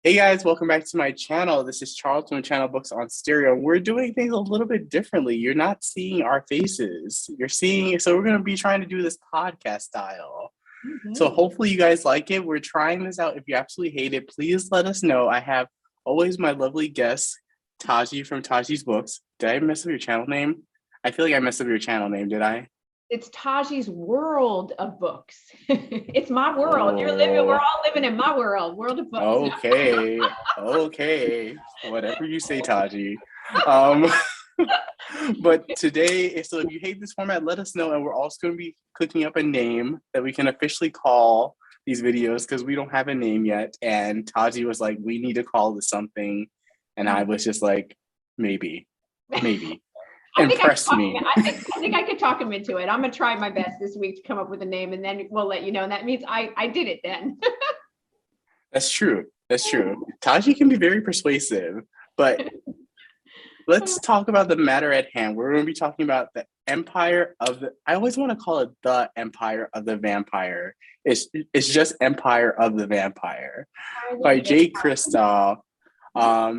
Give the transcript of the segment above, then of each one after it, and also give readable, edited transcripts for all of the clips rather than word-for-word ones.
Hey guys, welcome back to my channel. This is Charles from Channel Books on Stereo. We're doing things a little bit differently. You're not seeing our faces. So we're going to be trying to do this podcast style. So Mhm. hopefully you guys like it. We're trying this out. If you absolutely hate it, please let us know. I have always my lovely guest, Taji from Taji's Books. Did I mess up your channel name? I feel like I messed up your channel name, did I? It's Taji's world of books. It's my world. We're Oh, all living in my world of books. okay. Okay. Whatever you say, Taji. Um, But today, so if you hate this format, let us know. And we're also going to be cooking up a name that we can officially call these videos because we don't have a name yet. And Taji was like, we need to call this something. And I was just like, maybe, maybe. I think I could Impress talk him. me. I think I could talk him into it. I'm gonna try my best this week to come up with a name, and then we'll let you know. And that means I did it then. That's true. That's true. Taji can be very persuasive, but let's talk about the matter at hand. We're going to be talking about the Empire of the. I always want to call it the Empire of the Vampire. It's just Empire of the Vampire by Jay Kristoff.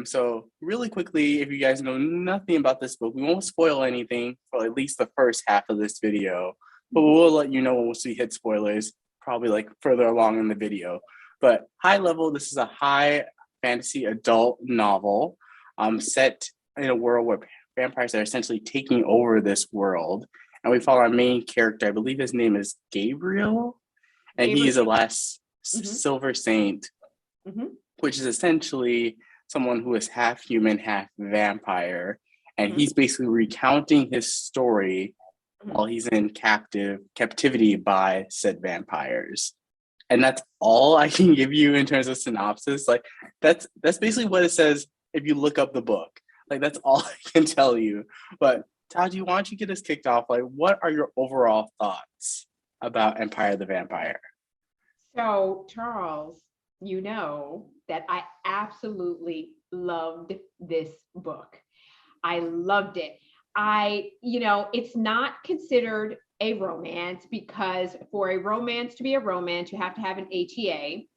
So really quickly, if you guys know nothing about this book, we won't spoil anything for at least the first half of this video, but we'll let you know when we hit spoilers, probably like further along in the video. But high level, this is a high fantasy adult novel set in a world where vampires are essentially taking over this world. And we follow our main character. I believe his name is Gabriel, and he Gabriel. is the last Mm-hmm. silver saint, Mm-hmm. which is essentially someone who is half human, half vampire. And Mm-hmm. he's basically recounting his story while he's in captivity by said vampires. And that's all I can give you in terms of synopsis. Like that's basically what it says if you look up the book. Like that's all I can tell you. But Taji, why don't you get us kicked off? Like, what are your overall thoughts about Empire of the Vampire? So, Charles, you know that I absolutely loved this book. I loved it. It's not considered a romance because for a romance to be a romance, you have to have an HEA,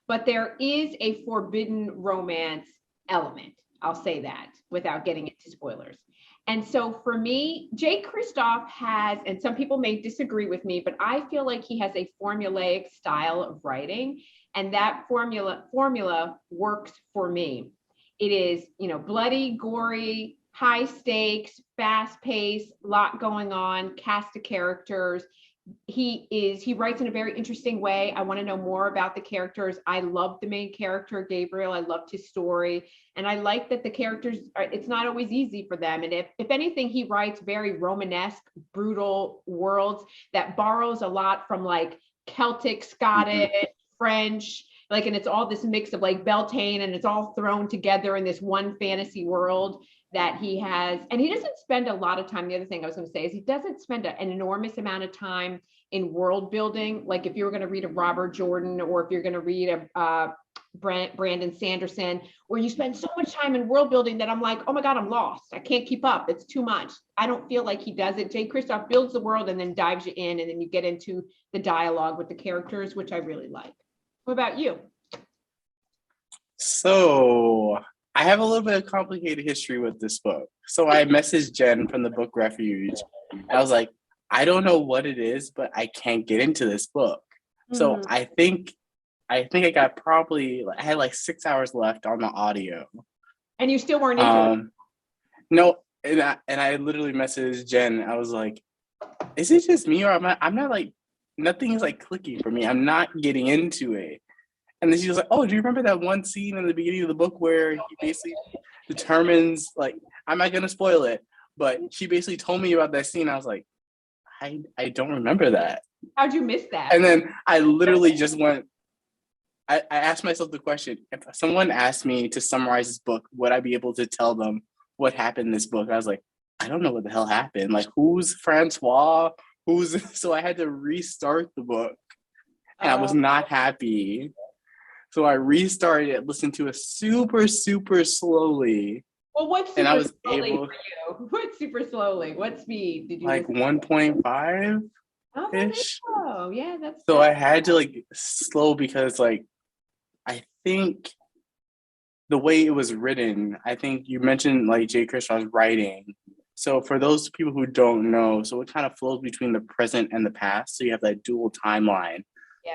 but there is a forbidden romance element. I'll say that without getting into spoilers. And so for me, Jay Kristoff has, and some people may disagree with me, but I feel like he has a formulaic style of writing, and that formula works for me. It is, bloody, gory, high stakes, fast paced, lot going on, cast of characters. He writes in a very interesting way. I want to know more about the characters. I love the main character, Gabriel. I loved his story. And I like that the characters it's not always easy for them. And if anything, he writes very Romanesque, brutal worlds that borrows a lot from like Celtic, Mm-hmm. Scottish, French, like, and it's all this mix of like Beltane, and it's all thrown together in this one fantasy world that he has. And he doesn't spend a lot of time. The other thing I was going to say is he doesn't spend an enormous amount of time in world building. Like if you were going to read a Robert Jordan, or if you're going to read a Brandon Sanderson, where you spend so much time in world building that I'm like, oh my God, I'm lost. I can't keep up. It's too much. I don't feel like he does it. Jay Kristoff builds the world and then dives you in, and then you get into the dialogue with the characters, which I really like. What about you? So I have a little bit of complicated history with this book. So I messaged Jen from the Book Refuge. I was like, I don't know what it is, but I can't get into this book. So Mm. I got probably I had like 6 hours left on the audio. And you still weren't into it. Um, no, and I literally messaged Jen. I was like, is it just me or I'm not like nothing is like clicking for me. I'm not getting into it. And then she was like, "Oh, do you remember that one scene in the beginning of the book where he basically determines like I'm not gonna spoil it, but she basically told me about that scene." I was like, I don't remember that. How'd you miss that? And then I literally just went. I asked myself the question: if someone asked me to summarize this book, would I be able to tell them what happened in this book? I was like, I don't know what the hell happened. Like, who's Francois? Who's so I had to restart the book, and I was Oh, not happy. So I restarted it, listened to it super, super slowly, well, what's and I super was slowly able for you? What's super slowly? What speed did you like listen? 1.5 Oh, that is ish. slow. Yeah, So I had to like slow because like I think the way it was written, I think you mentioned like Jay Kristoff's writing. So for those people who don't know, so it kind of flows between the present and the past. So you have that dual timeline.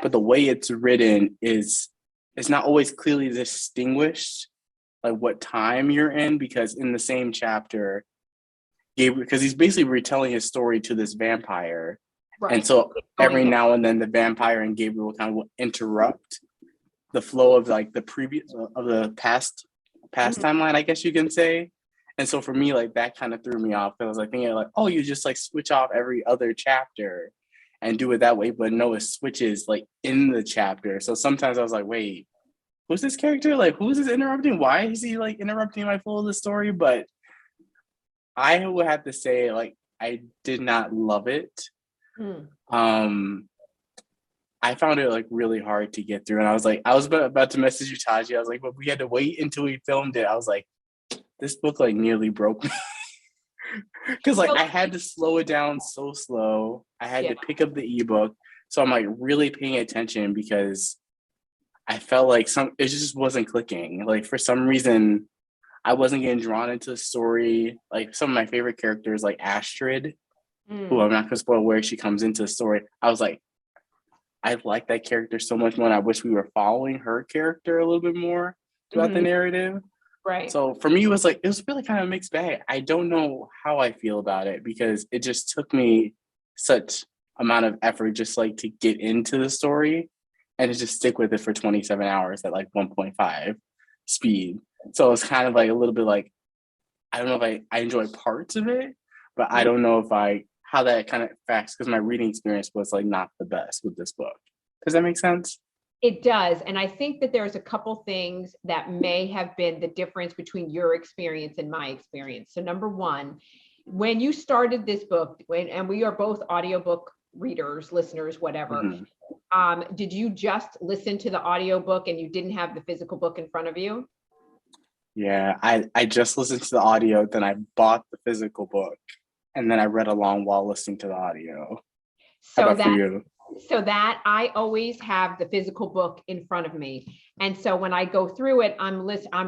But Yes. the way it's written is it's not always clearly distinguished like what time you're in, because in the same chapter, Gabriel, because he's basically retelling his story to this vampire. And Right. so Going every back. now and then the vampire and Gabriel kind of interrupt the flow of like the previous of the past Mhm. timeline, I guess you can say. And so for me, like that kind of threw me off because I was like thinking like, oh, you just like switch off every other chapter and do it that way, but no, it switches like in the chapter. So sometimes I was like, wait, who's this character? Like, who's this interrupting? Why is he like interrupting my flow of the story? But I would have to say, like, I did not love it. Mm. Um, I found it like really hard to get through, and I was like, I was about to message you, Taji. I was like, but we had to wait until we filmed it. I was like, this book like nearly broke me because like Well, I had to slow it down so slow. I had yeah. to pick up the ebook, so I'm like really paying attention because I felt like it just wasn't clicking. Like for some reason, I wasn't getting drawn into the story. Like some of my favorite characters, like Astrid, who I'm Mm. not gonna spoil where she comes into the story. I was like, I like that character so much more. And I wish we were following her character a little bit more throughout the Mhm. narrative. Right. So for me, it was really kind of a mixed bag. I don't know how I feel about it because it just took me such amount of effort just like to get into the story and to just stick with it for 27 hours at like 1.5 speed. So it's kind of like a little bit like, I don't know if I enjoy parts of it, but I Mhm. don't know if how that kind of affects because my reading experience was like not the best with this book. Does that make sense? It does. And I think that there's a couple things that may have been the difference between your experience and my experience. So number one, when you started this book, and we are both audiobook readers, listeners, whatever, Mm-hmm. did you just listen to the audiobook and you didn't have the physical book in front of you? Yeah, I just listened to the audio, then I bought the physical book, and then I read along while listening to the audio. How So about for that you? I always have the physical book in front of me. And so when I go through it, I'm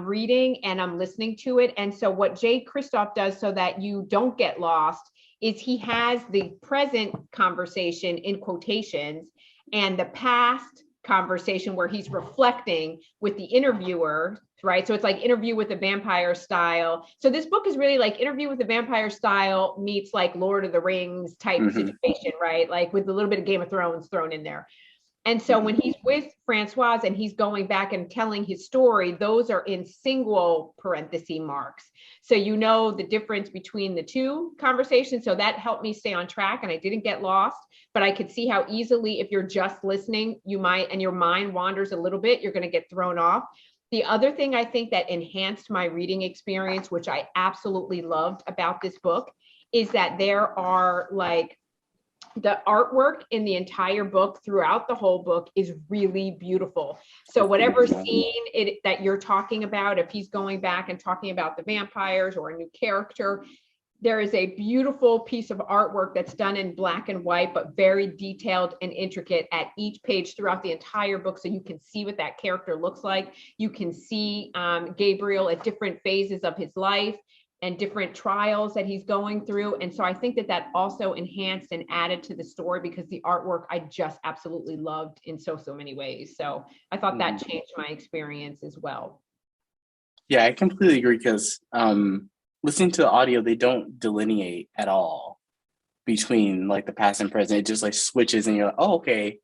reading and I'm listening to it. And so what Jay Kristoff does so that you don't get lost is he has the present conversation in quotations and the past conversation where he's reflecting with the interviewer, right? So it's like Interview with a Vampire style. So this book is really like Interview with a Vampire style meets like Lord of the Rings type Mm-hmm. situation, right? Like with a little bit of Game of Thrones thrown in there. And so Mm-hmm. when he's with Francoise and he's going back and telling his story, those are in single parenthesis marks. So you know the difference between the two conversations. So that helped me stay on track and I didn't get lost. But I could see how easily, if you're just listening, you might, and your mind wanders a little bit, you're going to get thrown off. The other thing I think that enhanced my reading experience, which I absolutely loved about this book, is that there are like the artwork in the entire book throughout the whole book is really beautiful. So It's whatever beautiful. scene that you're talking about, if he's going back and talking about the vampires or a new character, there is a beautiful piece of artwork that's done in black and white, but very detailed and intricate at each page throughout the entire book. So you can see what that character looks like. You can see Gabriel at different phases of his life and different trials that he's going through. And so I think that that also enhanced and added to the story because the artwork I just absolutely loved in so many ways. So I thought that Mm-hmm. changed my experience as well. Yeah, I completely agree because listening to the audio, they don't delineate at all between like the past and present. It just like switches, and you're like, oh, okay.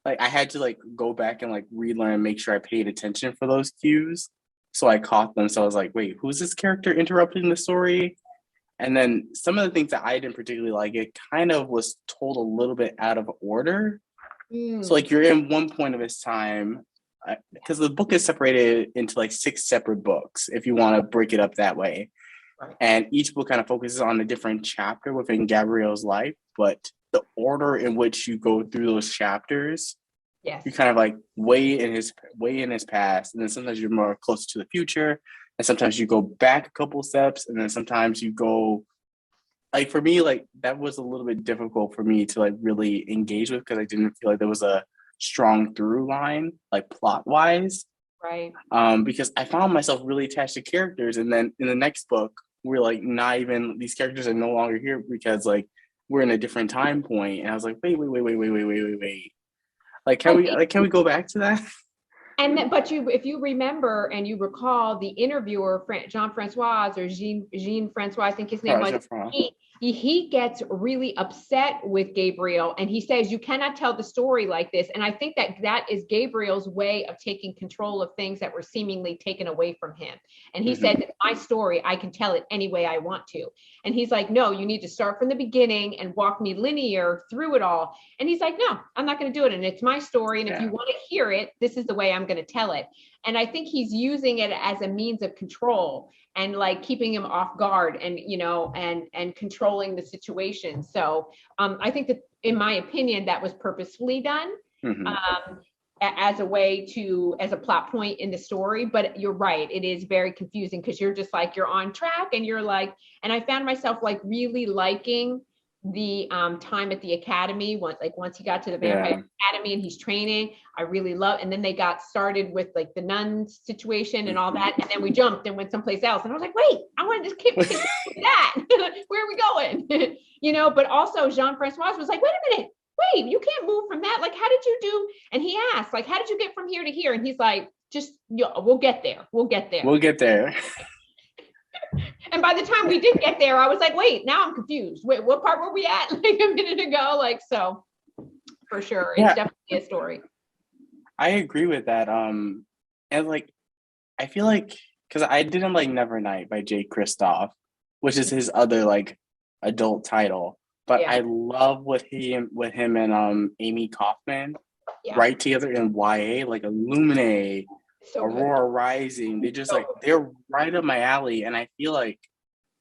Like I had to like go back and like relearn, make sure I paid attention for those cues, so I caught them. So I was like, wait, who's this character interrupting the story? And then some of the things that I didn't particularly like, it kind of was told a little bit out of order. So Mm. like you're in one point of his time, because the book is separated into like six separate books, if you want to break it up that way. Right. And each book kind of focuses on a different chapter within Gabrielle's life, but the order in which you go through those chapters, Yes. you kind of like way in his past, and then sometimes you're more close to the future, and sometimes you go back a couple steps, and then sometimes you go like for me, like that was a little bit difficult for me to like really engage with because I didn't feel like there was a strong through line, like plot wise. Right. Because I found myself really attached to characters, and then in the next book, we're like not even these characters are no longer here because like we're in a different time point, and I was like, wait. Like, can we go back to that? And that, but you, if you remember and you recall, the interviewer, Jean Francois or Jean Francois, I think his name was, he, he gets really upset with Gabriel, and he says, "You cannot tell the story like this." And I think that that is Gabriel's way of taking control of things that were seemingly taken away from him. And he said, "It's my story. I can tell it any way I want to." And he's like, "No, you need to start from the beginning and walk me linear through it all." And he's like, "No, I'm not going to do it. And it's my story. And if you want to hear it, this is the way I'm going to tell it." And I think he's using it as a means of control and like keeping him off guard and, you know, and controlling the situation. So I think that, in my opinion, that was purposefully done. As a way to, as a plot point in the story. But you're right, it is very confusing because you're just like, you're on track and you're like, and I found myself like really liking the time at the academy. Once he got to the vampire academy and he's training, I really love. And then they got started with like the nun situation and all that, and then we jumped and went someplace else, and I was like, wait, I want to just keep that. Where are we going? You know. But also Jean Francois was like, wait a minute, wait, you can't move from that. Like, how did you do? And he asked, like, how did you get from here to here? And he's like, just, we'll get there. We'll get there. We'll get there. And by the time we did get there, I was like, wait, now I'm confused. Wait, what part were we at like a minute ago? Like, so for sure, it's definitely a story. I agree with that. And like, I feel like, because I didn't like Nevernight by Jay Kristoff, which is his other like adult title. But I love what him and Amy Kaufman write together in YA, like Illuminae, Aurora Rising. They just like, they're right up my alley. And I feel like,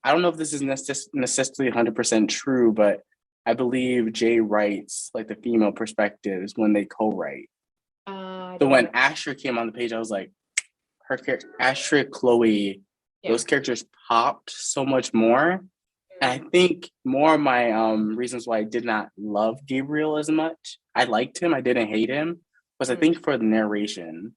I don't know if this is necessarily 100% true, but I believe Jay writes like the female perspectives when they co-write. So when Asher came on the page, I was like, her character, Asher, Chloe, those characters popped so much more. And I think more of my reasons why I did not love Gabriel as much, I liked him, I didn't hate him, was I think for the narration.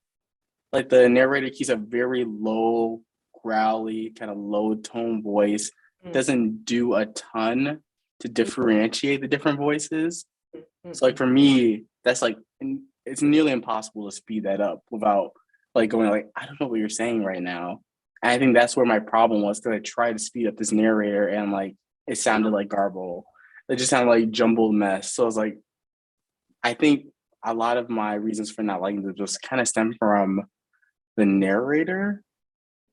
Like the narrator keeps a very low, growly, kind of low tone voice, doesn't do a ton to differentiate the different voices. So like for me, that's like, it's nearly impossible to speed that up without like going like, I don't know what you're saying right now. And I think that's where my problem was, because I tried to speed up this narrator and like it sounded like garble. It just sounded like jumbled mess. So I was like, I think a lot of my reasons for not liking this just kind of stem from the narrator.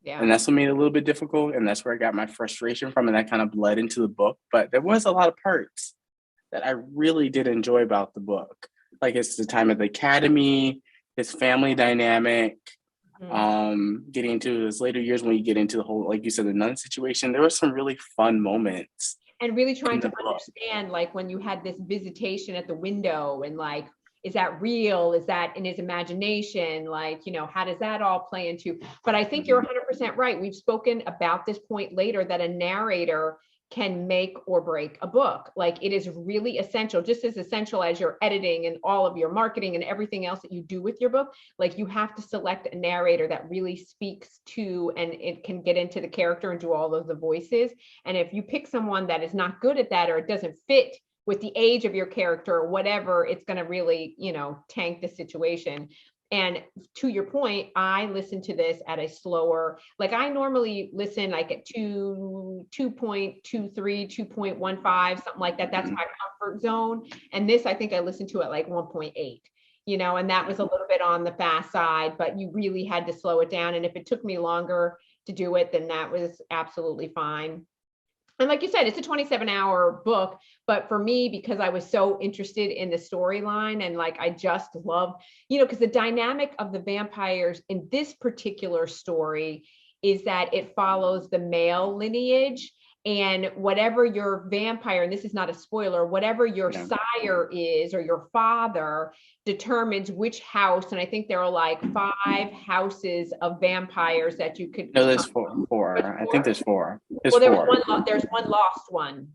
And that's what made it a little bit difficult. And that's where I got my frustration from. And that kind of bled into the book. But there was a lot of parts that I really did enjoy about the book. Like it's the time at the academy, his family dynamic, getting into his later years when you get into the whole, like you said, the nun situation. There were some really fun moments. And really trying to understand, like when you had this visitation at the window and like, is that real? Is that in his imagination? Like, you know, how does that all play into? But I think you're 100% right. We've spoken about this point later, that a narrator can make or break a book. Like it is really essential, just as essential as your editing and all of your marketing and everything else that you do with your book. Like you have to select a narrator that really speaks to, and it can get into the character and do all of the voices. And if you pick someone that is not good at that, or it doesn't fit with the age of your character or whatever, it's going to really, you know, tank the situation. And to your point, I listen to this at a slower, like I normally listen like at 2.23, 2.15, something like that. That's my comfort zone. And this, I think I listened to at like 1.8, you know, and that was a little bit on the fast side, but you really had to slow it down. And if it took me longer to do it, then that was absolutely fine. And like you said, it's a 27-hour book, but for me, because I was so interested in the storyline and like, I just love, you know, because the dynamic of the vampires in this particular story is that it follows the male lineage, and whatever your vampire, and this is not a spoiler, whatever your sire is or your father determines which house. And I think there are like 5 houses of vampires that you could. No, there's four. I think there's 4. There's four. There's one lost one.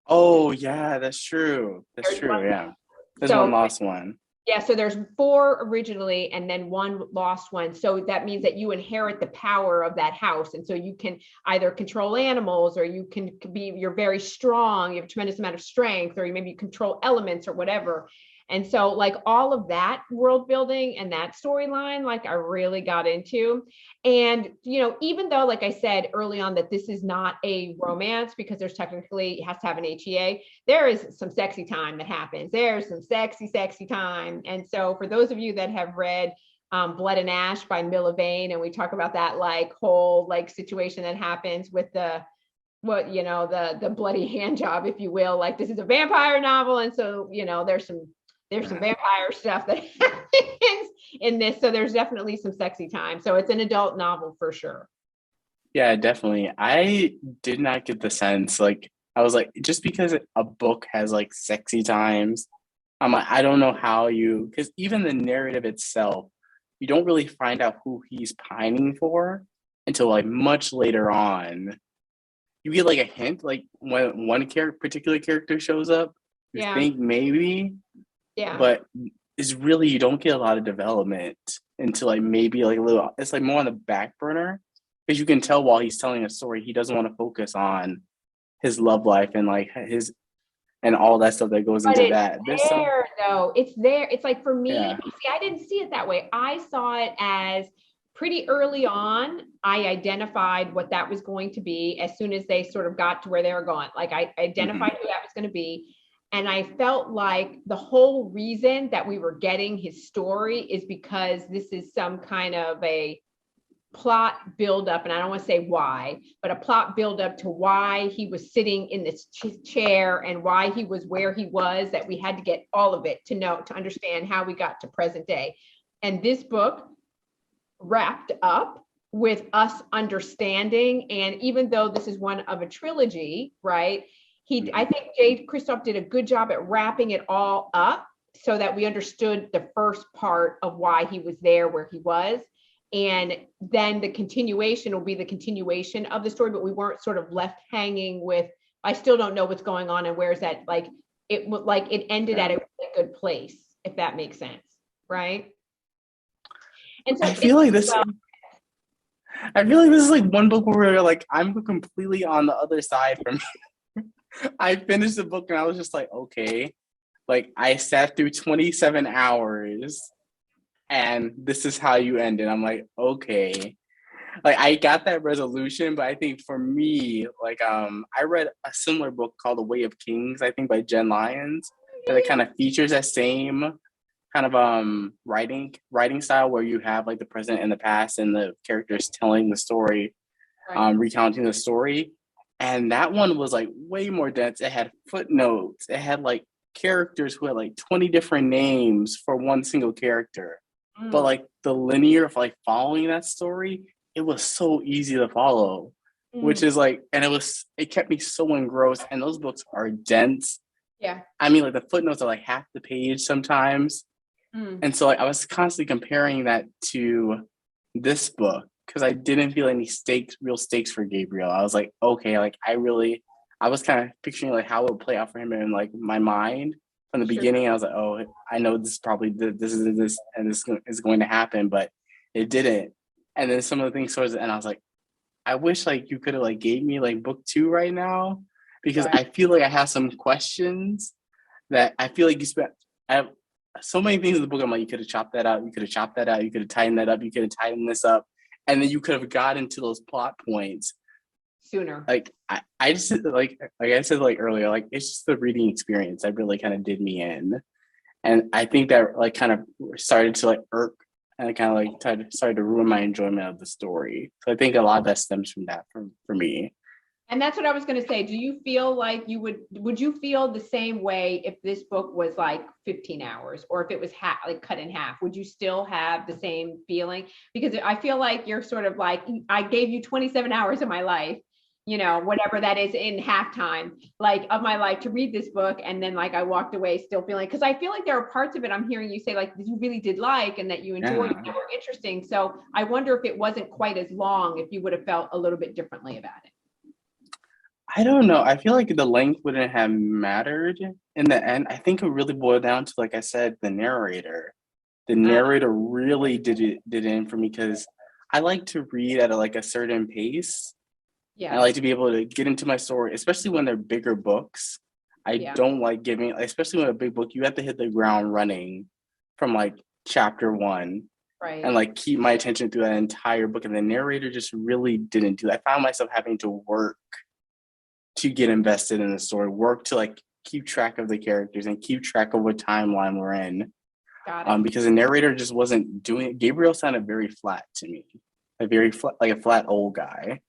Oh yeah, that's true. That's true. Yeah, there's one lost one. Yeah, so there's 4 originally and then 1 lost one. So that means that you inherit the power of that house. And so you can either control animals, or you can be, you're very strong, you have a tremendous amount of strength, or you maybe control elements or whatever. And so like all of that world building and that storyline, like I really got into. And, even though, like I said early on, that this is not a romance because there's technically, it has to have an HEA, there is some sexy time that happens. There's some sexy time. And so for those of you that have read Blood and Ash by Milla Vane, and we talk about that like whole like situation that happens with the the bloody hand job, if you will, like this is a vampire novel. And so, there's some vampire stuff that happens in this. So there's definitely some sexy time. So it's an adult novel for sure. Yeah, definitely. I did not get the sense, like, I was like, just because a book has like sexy times, I'm like, I don't know how you, because even the narrative itself, you don't really find out who he's pining for until like much later on. You get like a hint, like when one particular character shows up, you Yeah. think maybe, Yeah. but it's really, you don't get a lot of development until like maybe like a little, it's like more on the back burner, because you can tell while he's telling a story he doesn't want to focus on his love life and like his and all that stuff that goes But into it's that. There's some, there though. It's there. It's like for me, yeah. see, I didn't see it that way. I saw it as pretty early on. I identified what that was going to be as soon as they sort of got to where they were going. Like I Mm-hmm. identified who that was going to be. And I felt like the whole reason that we were getting his story is because this is some kind of a plot buildup, and I don't want to say why, but a plot buildup to why he was sitting in this chair and why he was where he was, that we had to get all of it to understand how we got to present day. And this book wrapped up with us understanding. And even though this is one of a trilogy, right? I think Jay Kristoff did a good job at wrapping it all up so that we understood the first part of why he was there where he was. And then the continuation will be the continuation of the story, but we weren't sort of left hanging with, I still don't know what's going on and where's that, like it ended at a really good place, if that makes sense, right? And so I feel like this. I feel like this is like one book where like I'm completely on the other side from. I finished the book and I was just like, okay, like I sat through 27 hours, and this is how you end it. I'm like, okay, like I got that resolution, but I think for me, like I read a similar book called The Way of Kings, I think by Jen Lyons, that it kind of features that same kind of writing style where you have like the present and the past and the characters telling the story, right. recounting the story. And that one was like way more dense. It had footnotes. It had like characters who had like 20 different names for one single character. But like the linear of like following that story, it was so easy to follow, which is like, and it kept me so engrossed. And those books are dense. Yeah. I mean, like the footnotes are like half the page sometimes. And so like, I was constantly comparing that to this book because I didn't feel any real stakes for Gabriel. I was like, okay, like I was kind of picturing like how it would play out for him in like my mind from the beginning. I was like, oh, I know this is probably this is this and this is going to happen, but it didn't. And then some of the things towards the end, I was like, I wish like you could have like gave me like book 2 right now, because I feel like I have some questions that I feel like you spent. I have so many things in the book. I'm like, you could have chopped that out. You could have chopped that out. You could have tightened that up. You could have tightened this up, and then you could have gotten to those plot points Sooner. like I just like I said like earlier, like it's just the reading experience that really kind of did me in, and I think that like kind of started to like irk and kind of like started to ruin my enjoyment of the story. So I think a lot of that stems from that for me. And that's what I was going to say. Do you feel like would you feel the same way if this book was like 15 hours, or if it was like cut in half? Would you still have the same feeling? Because I feel like you're sort of like, I gave you 27 hours of my life, whatever that is in halftime, like of my life to read this book. And then like I walked away still feeling, because I feel like there are parts of it I'm hearing you say like that you really did like and that you enjoyed and that were interesting. So I wonder if it wasn't quite as long, if you would have felt a little bit differently about it. I don't know. I feel like the length wouldn't have mattered in the end. I think it really boiled down to, like I said, the narrator. The Uh, narrator really did it in for me because I like to read at like a certain pace. I yes. like to be able to get into my story, especially when they're bigger books. I Yeah. don't like giving, especially when a big book, you have to hit the ground running from like chapter one and Right. like keep my attention through that entire book. And the narrator just really didn't do that. I found myself having to work to get invested in the story, work to like keep track of the characters and keep track of what timeline we're in. Got it. Because the narrator just wasn't doing it. Gabriel sounded very flat to me, a very flat, like a flat old guy.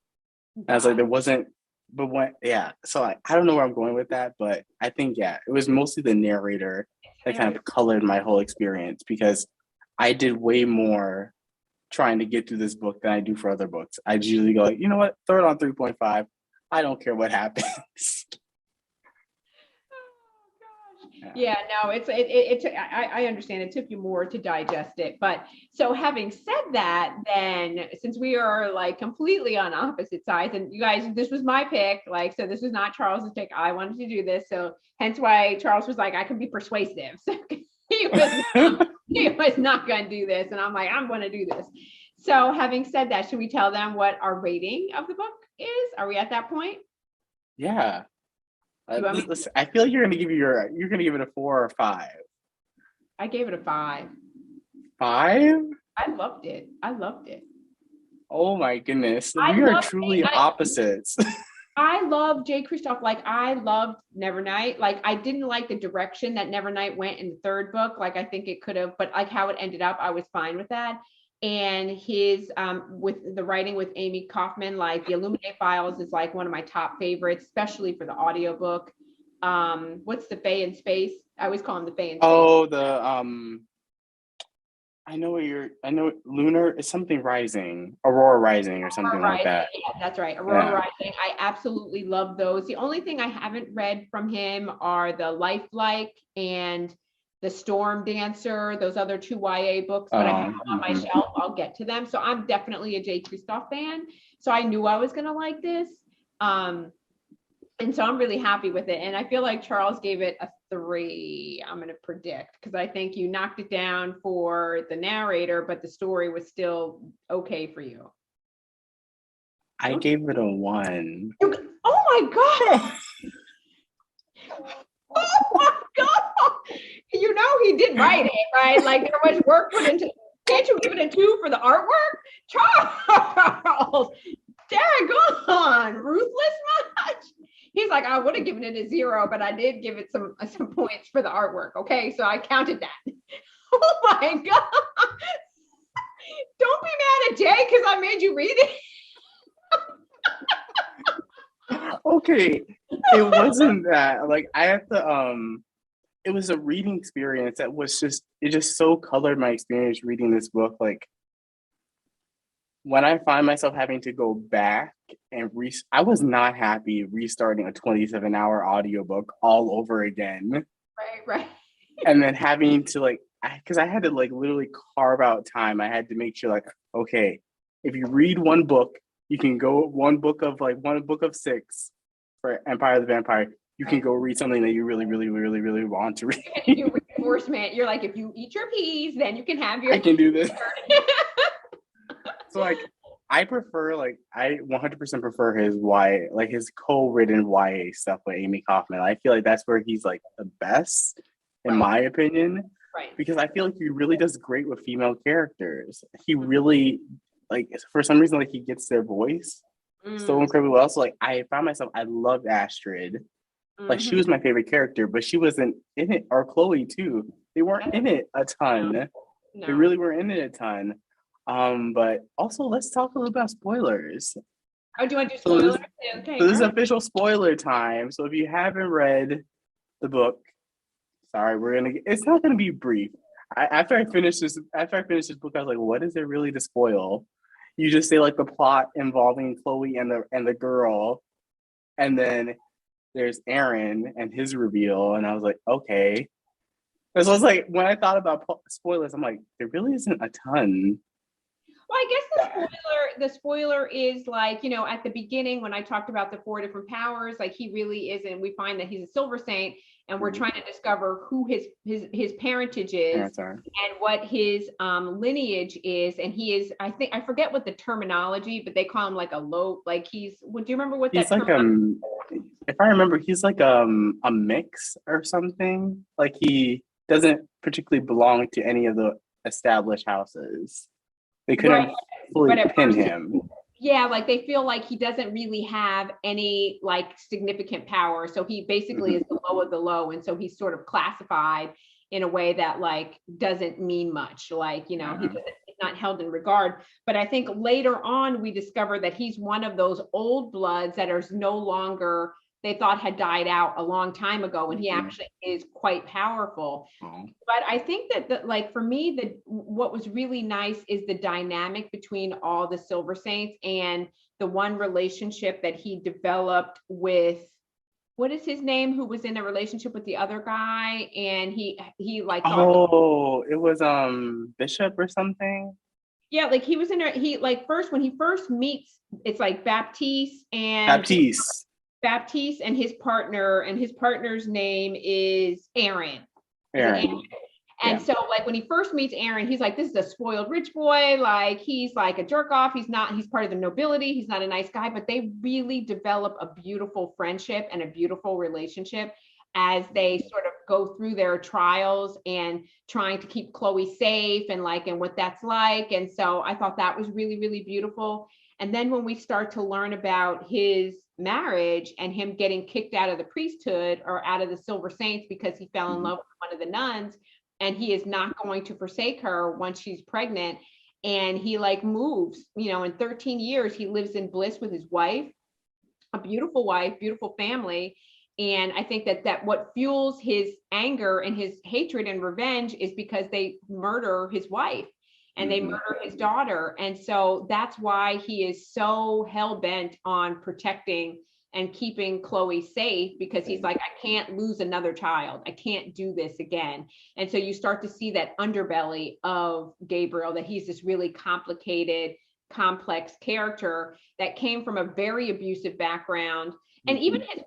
And I was like, Got there wasn't, but what, yeah. So I don't know where I'm going with that, but I think, yeah, it was mostly the narrator that kind it. of colored my whole experience because I did way more trying to get through this book than I do for other books. I usually go, like, you know what, throw it on 3.5. I don't care what happens. Oh gosh. Yeah. Yeah, no, I understand it took you more to digest it. But so having said that, then since we are like completely on opposite sides, and you guys, this was my pick, like, so this was not Charles's pick. I wanted to do this. So hence why Charles was like, I can be persuasive. So he was he was not gonna do this. And I'm like, I'm gonna do this. So having said that, should we tell them what our rating of the book is? Are we at that point? Yeah. You want me? Listen, I feel like you're gonna give it a 4 or 5. I gave it a 5. 5? I loved it. I loved it. Oh my goodness. I We are love truly opposites. I love Jay Kristoff. Like I loved Nevernight. Like I didn't like the direction that Nevernight went in the third book. Like I think it could have, but like how it ended up, I was fine with that. And his with the writing with Amy Kaufman, like the Illuminate Files is like one of my top favorites, especially for the audiobook. What's the Fae in Space? I always call him the Fae in Space. Oh, the I know lunar is something rising, Aurora rising or something Aurora like Rising. that. Yeah, that's right. Aurora Yeah. Rising. I absolutely love those. The only thing I haven't read from him are the Lifelike and the Storm Dancer, those other two YA books, but I have them on my Mhm. shelf. I'll get to them. So I'm definitely a Jay Kristoff fan. So I knew I was gonna like this. Um, and so I'm really happy with it. And I feel like Charles gave it a 3, I'm going to predict, because I think you knocked it down for the narrator, but the story was still okay for you. I gave it a 1. Oh my God. Oh my God. You know, he did write it, right? Like there was work put into it. Can't you give it a 2 for the artwork? Charles, daggone, ruthless much. He's like, I would have given it a 0, but I did give it some points for the artwork. Okay, so I counted that. Oh my God. Don't be mad at Jay because I made you read it. Okay. It wasn't that. Like I have to it was a reading experience that was just it just so colored my experience reading this book. Like when I find myself having to go back and I was not happy restarting a 27-hour audiobook all over again. Right. And then having to like because I had to like literally carve out time. I had to make sure like, okay, if you read one book, you can go one book of 6 for Empire of the Vampire. You can Right. go read something that you really, really, really, really want to read. You reinforcement. You're like, if you eat your peas, then you can have your. I can do this. So like I 100% prefer his his co-written YA stuff with Amy Kaufman. I feel like that's where he's like the best, in my opinion, Right. because I feel like he really does great with female characters. He really like for some reason like he gets their voice so incredibly well. So like I found myself I loved Astrid. Like she was my favorite character, but she wasn't in it, or Chloe too. They weren't in it a ton. No. They really were in it a ton. But also let's talk a little about spoilers. Oh, do you want to do spoilers? Okay. So this is official spoiler time. So if you haven't read the book, sorry, it's not gonna be brief. After I finish this book, I was like, what is there really to spoil? You just say like the plot involving Chloe and the girl, and then there's Aaron and his reveal, and I was like, okay. And so it's like when I thought about spoilers, I'm like, there really isn't a ton. Well, I guess the spoiler is like, at the beginning when I talked about the 4 different powers, like he really is, and we find that he's a Silver Saint, and we're trying to discover who his parentage is and what his lineage is. And he is, I forget what the terminology, but they call him like a low, like do you remember what He's that like if I remember, he's like a mix or something. Like he doesn't particularly belong to any of the established houses. They couldn't fully pin him. Yeah, like they feel like he doesn't really have any like significant power. So he basically is the low of the low. And so he's sort of classified in a way that like doesn't mean much. Like, he's not held in regard. But I think later on we discover that he's one of those old bloods that are no longer, they thought had died out a long time ago, and he actually is quite powerful. But I think that like for me, what was really nice is the dynamic between all the Silver Saints and the one relationship that he developed with, what is his name, who was in a relationship with the other guy, and he like it was Bishop or something. Yeah, like he was in he like when he first meets, it's like Baptiste and his partner, and his partner's name is Aaron. And so like when he first meets Aaron, he's like, this is a spoiled rich boy. Like he's like a jerk off. He's part of the nobility. He's not a nice guy, but they really develop a beautiful friendship and a beautiful relationship as they sort of go through their trials and trying to keep Chloe safe and what that's like. And so I thought that was really, really beautiful. And then when we start to learn about his marriage and him getting kicked out of the priesthood or out of the Silver Saints because he fell in love with one of the nuns, and he is not going to forsake her once she's pregnant. And he like moves, in 13 years, he lives in bliss with his wife, a beautiful wife, beautiful family. And I think that what fuels his anger and his hatred and revenge is because they murder his wife and they murder his daughter. And so that's why he is so hell-bent on protecting and keeping Chloe safe, because he's like, I can't lose another child. I can't do this again. And so you start to see that underbelly of Gabriel, that he's this really complicated, complex character that came from a very abusive background. And even his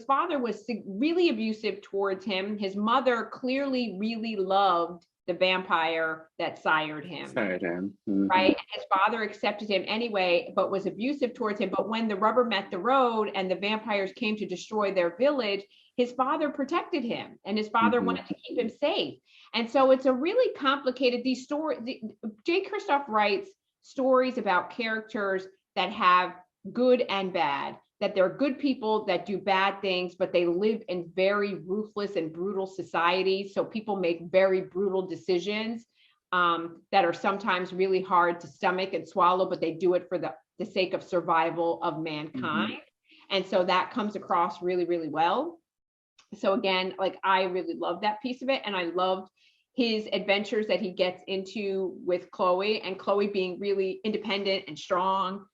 father was really abusive towards him. His mother clearly really loved the vampire that sired him. Right? And his father accepted him anyway, but was abusive towards him. But when the rubber met the road and the vampires came to destroy their village, his father protected him, and his father wanted to keep him safe. And so it's a really complicated, these stories. J. Kristoff writes stories about characters that have good and bad, that they're good people that do bad things, but they live in very ruthless and brutal societies. So people make very brutal decisions that are sometimes really hard to stomach and swallow, but they do it for the sake of survival of mankind. And so that comes across really, really well. So again, like I really loved that piece of it. And I loved his adventures that he gets into with Chloe, and Chloe being really independent and strong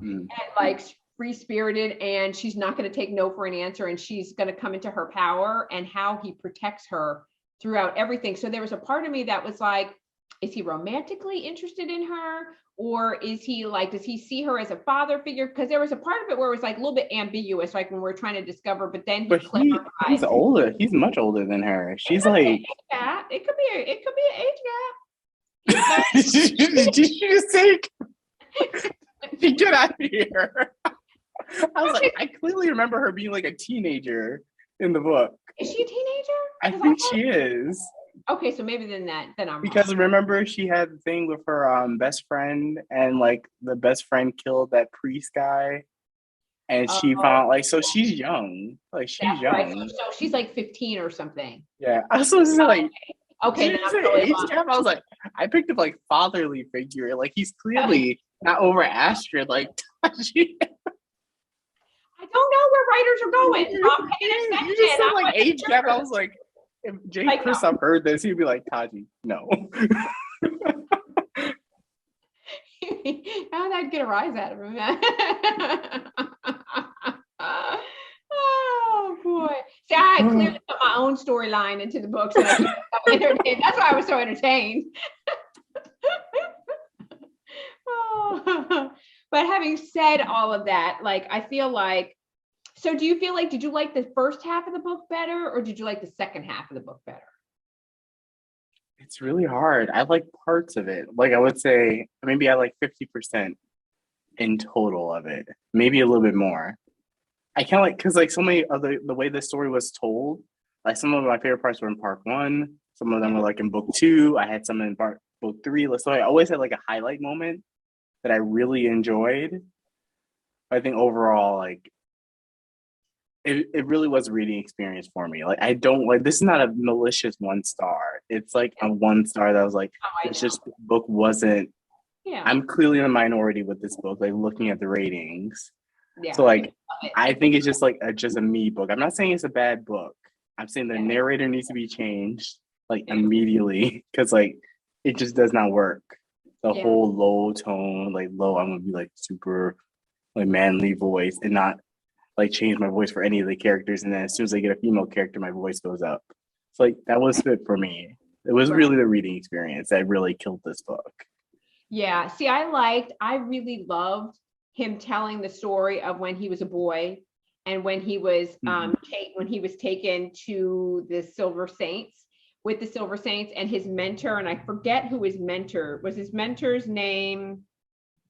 and like free-spirited, and she's not going to take no for an answer, and she's going to come into her power, and how he protects her throughout everything. So there was a part of me that was like, is he romantically interested in her, or is he like, does he see her as a father figure? Because there was a part of it where it was like a little bit ambiguous, like when we're trying to discover, but then he's older. He's much older than her. She's like, it could be an age gap. Did you just say get out of here? I was like, I clearly remember her being like a teenager in the book. Is she a teenager? I think she is. Okay, so maybe then I'm because wrong. Remember she had the thing with her best friend, and like the best friend killed that priest guy, and she found like, so she's young, like she's young. Right. So she's like 15 or something. Yeah, I was like, okay, then I'm age gap. I was like, I picked up like fatherly figure, like he's clearly not over Astrid, like Taji. I don't know where writers are going. You just said like age gap. I was like, if J. Kristoff heard this, he'd be like, Taji, no. How did I get a rise out of him? Oh boy! See, I clearly put my own storyline into the book, so that's why I was so entertained. But having said all of that, like, I feel like, so do you feel like, did you like the first half of the book better, or did you like the second half of the book better? It's really hard. I like parts of it. Like I would say maybe I like 50% in total of it. Maybe a little bit more. I can't like because like so many other the way the story was told, like some of my favorite parts were in part one, some of them were like in book two. I had some in book three. So I always had like a highlight moment that I really enjoyed. I think overall, like it really was a reading experience for me. Like I don't like this is not a malicious 1 star. It's like a 1 star that was like Oh, I it's know. just the book wasn't. Yeah. I'm clearly in a minority with this book, like looking at the ratings. Yeah. So like Love it. I think it's just like just a me book. I'm not saying it's a bad book. I'm saying the Yeah. narrator needs to be changed like Yeah. immediately because like it just does not work. The Yeah. whole low tone, like low, I'm gonna be like super like manly voice and not like change my voice for any of the characters. And then as soon as I get a female character, my voice goes up. So like that was it for me. It was Right. really the reading experience that really killed this book. Yeah. See, I really loved him telling the story of when he was a boy and when he was Mhm. when he was taken to the Silver Saints with the Silver Saints and his mentor, and I forget who his mentor was. His mentor's name,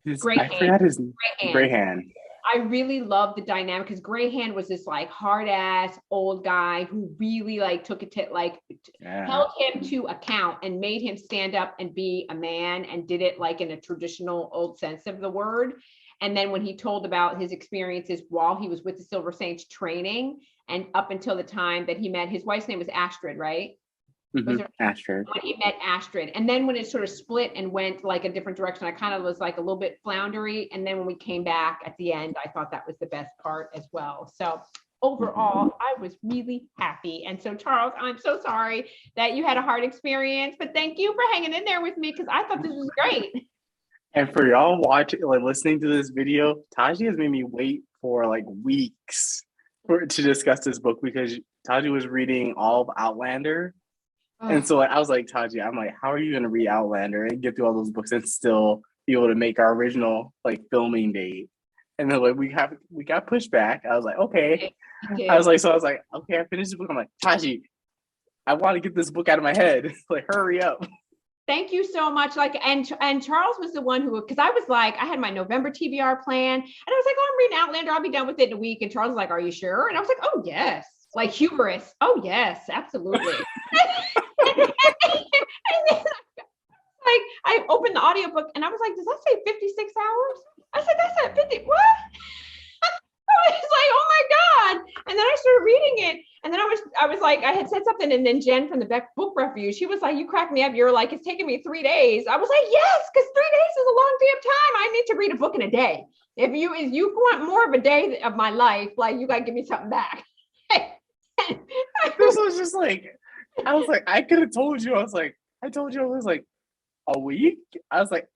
I Greyhand. forgot his Greyhand. gray hand. I really love the dynamic because Greyhand was this like hard ass old guy who really like took it to like Yeah. held him to account and made him stand up and be a man and did it like in a traditional old sense of the word. And then when he told about his experiences while he was with the Silver Saints training and up until the time that he met his wife's name was Astrid, right? Was there Astrid. when he met Astrid. And then when it sort of split and went like a different direction, I kind of was like a little bit floundery. And then when we came back at the end, I thought that was the best part as well. So overall, I was really happy. And so, Charles, I'm so sorry that you had a hard experience, but thank you for hanging in there with me because I thought this was great. And for y'all watching, like listening to this video, Taji has made me wait for like weeks to discuss this book because Taji was reading all of Outlander. And so like, I was like, Taji, I'm like, how are you going to read Outlander and get through all those books and still be able to make our original like filming date? And then like we got pushed back. I was like, okay. I was like, okay, I finished the book. I'm like, Taji, I want to get this book out of my head. Like, hurry up. Thank you so much. Like, and Charles was the one who, because I was like, I had my November TBR plan, and I was like, oh, I'm reading Outlander. I'll be done with it in a week. And Charles was like, are you sure? And I was like, oh yes, like humorous. Oh yes, absolutely. and then, like, I opened the audiobook and I was like, does that say 56 hours? I said, that's at 50. What? I was like, oh my God. And then I started reading it. And then I was like, I had said something. And then Jen from the book review, she was like, you cracked me up. You're like, it's taking me 3 days. I was like, yes, because 3 days is a long damn time. I need to read a book in a day. If you want more of a day of my life, like you got to give me something back. This was just like, I was like, I could have told you. I told you it was like a week. I was like,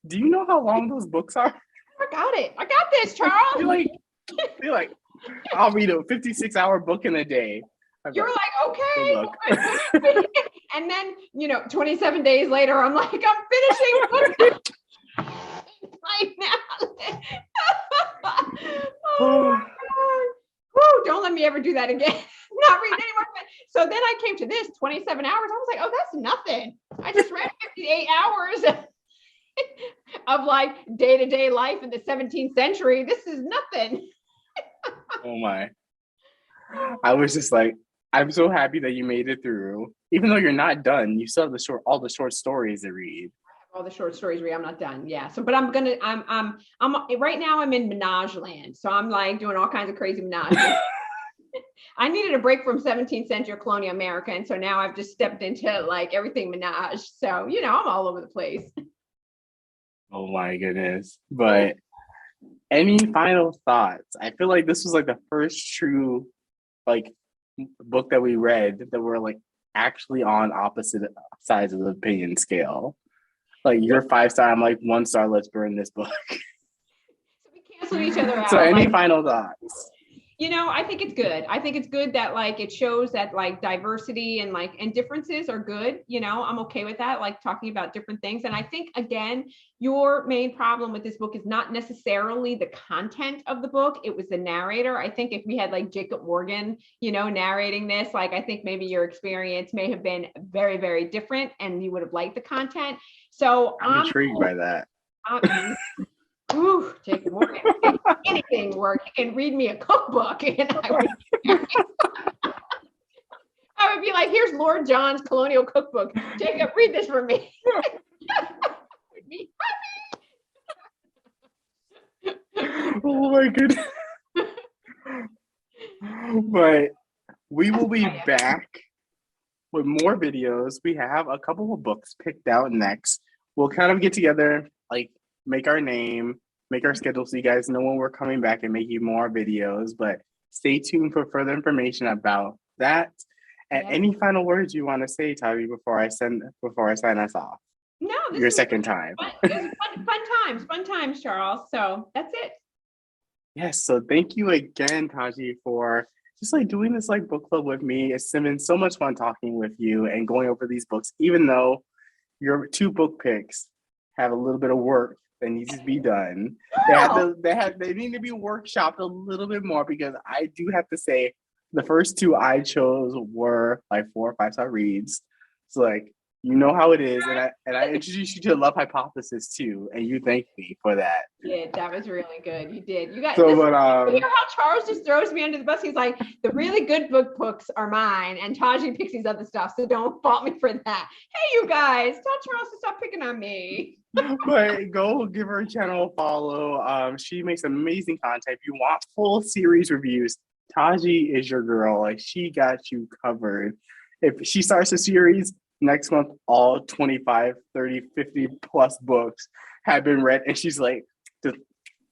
do you know how long those books are? I got it. I got this, Charles. You're like, I'll read a 56-hour book in a day. You're like, okay. And then, 27 days later, I'm like, I'm finishing right now. Oh my God. Woo, don't let me ever do that again. Not read anymore. So then I came to this 27 hours. I was like, oh, that's nothing. I just read 58 hours of like day-to-day life in the 17th century. This is nothing. Oh my. I was just like, I'm so happy that you made it through. Even though you're not done, you still have all the short stories to read. All the short stories read. I'm not done. Yeah. So, but I'm right now I'm in Menage land. So I'm like doing all kinds of crazy menage. I needed a break from 17th century colonial America. And so now I've just stepped into like everything menage. So, I'm all over the place. Oh my goodness. But any final thoughts? I feel like this was like the first true like book that we read that were like actually on opposite sides of the opinion scale. Like you're 5-star, I'm like 1 star, let's burn this book. So we cancel each other out. So any final thoughts? I think it's good. I think it's good that like it shows that like diversity and like and differences are good. I'm okay with that, like talking about different things. And I think again, your main problem with this book is not necessarily the content of the book. It was the narrator. I think if we had like Jacob Morgan, narrating this, like I think maybe your experience may have been very, very different and you would have liked the content. So I'm intrigued by that. Ooh, Jacob Morgan, anything work. He can read me a cookbook, and I would be like, "Here's Lord John's Colonial Cookbook. Jacob, read this for me." Oh my goodness! But we will be back with more videos. We have a couple of books picked out next. We'll kind of get together, like make our name, make our schedule so you guys know when we're coming back and making more videos. But stay tuned for further information about that. And any final words you want to say, Taji, before I sign us off? No, this your is second time. Fun times, Charles. So that's it. Yes. So thank you again, Taji, for just like doing this like book club with me. It's been so much fun talking with you and going over these books, even though your two book picks have a little bit of work that needs to be done. They need to be workshopped a little bit more, because I do have to say the first two I chose were like 4 or 5-star reads. So like, you know how it is, and I introduced you to Love Hypothesis too, and you thanked me for that. Yeah, that was really good. You did. You got so, this. But you hear how Charles just throws me under the bus? He's like, the really good books are mine, and Taji picks these other stuff. So don't fault me for that. Hey, you guys, tell Charles to stop picking on me. But go give her channel a follow. She makes amazing content. If you want full series reviews, Taji is your girl. Like, she got you covered. If she starts a series next month, all 25, 30, 50 plus books have been read, and she's like, just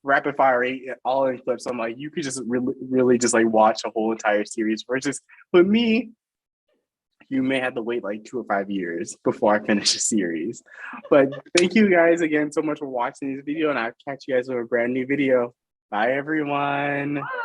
rapid fire rate all in clips. I'm like, you could just really just like watch a whole entire series. Versus with me, you may have to wait like 2 or 5 years before I finish a series. But thank you guys again so much for watching this video, and I'll catch you guys with a brand new video. Bye, everyone. Bye.